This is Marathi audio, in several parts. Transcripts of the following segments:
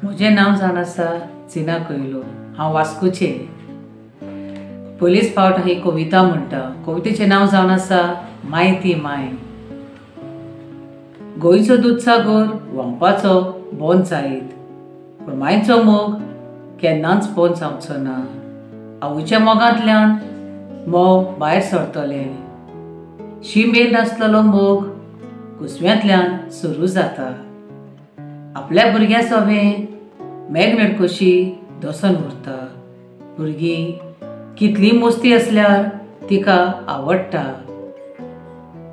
म्हजें नांव जावन आसा जिना कोयलो। हांव वास्कोचे। पयलींच फावट ही कविता म्हणटा। कवितेचें नांव जावन आसा माय ती माय। गोंयचो दूदसागर व्हांवपाचो बंद जायत, पूण मायचो मोग केन्नाच बंद जावचो ना। आवयच्या मोगांतल्यान मोग भायर सरतलें। शीम येयत नासलेलो मोग कुसव्यांतल्यान सुरू जाता। आपल्या भुरग्यां सोबें मेघमेड कशी दसन उरता। भुरगीं कितली मस्ती असल्यार तिका आवडटा।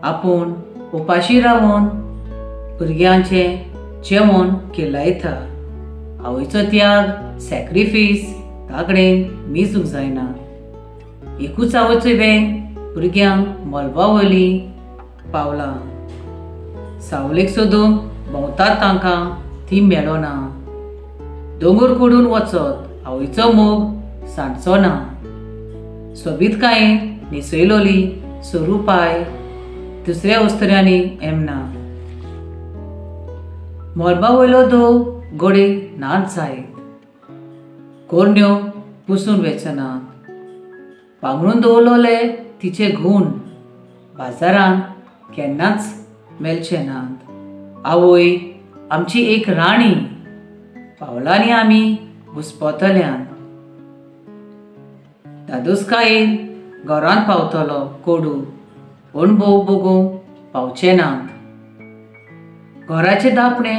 आपूण उपाशी रावून भुरग्यांचें जेवण केलायता। आवयचो त्याग सॅक्रिफीस ताकडेन मिसूंक जायना। एकूच आवयचो वेंग भुरग्यांक मोलबा वयली पावलां। सावलेक सोदूंक भोंवतात तांकां ती मेळना। दोंगर कोडून वचत आवयचो मोग सांडचो ना। सोबीतकायेन न्हेसयलोली सरू पाय दुसऱ्या अस्तरांनी एमना। मोलबा वयलो धोव गोडे नाच जायत, कोरण्यो पुसून वेचनात। पांगरून दवरलोले तिचे गूण बाजारांत केन्नाच मेलचे नात। आवय आमची एक राणी, पावलांनी आमी घुस्पोतल्यांत। दादोसकायेन घरांत पावतलो कोडू, अणभव भोगूंक पावचे नात। घराचे धापणे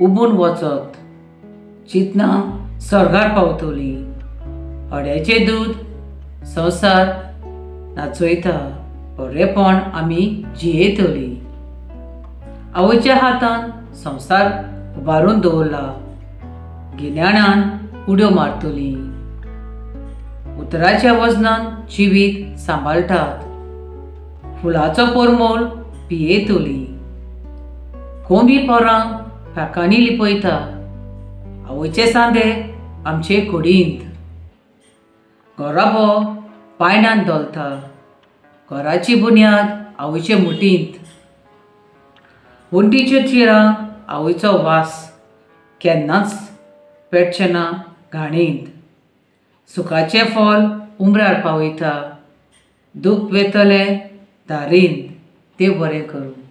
उबून वचत चिंतना सर्गार पावतली। हड्याचें दूद संवसार नाचयता, बरेपण आमी जियेतली। आवयच्या हातान संवसार उबारून दवरला, गिन्यानान उड्यो मारतली। उतराच्या वजनान जिवीत सांबाळटात, फुलाचो पोरमोल पियेतली। कोंबी पोरांक फाकांनी लिपयता, आवयचे सांदे आमचे कुडींत। घोराबो पायण्यान दोलता, घराची बुन्याद आवयचे मुठींत। वण्टीच्या चिरांक आवयचो वास केन्नाच पेटचे ना घाणींत। सुखाचें फळ उमऱ्यार पावयता, दूख वेतले दारींत। देव बरें करूं।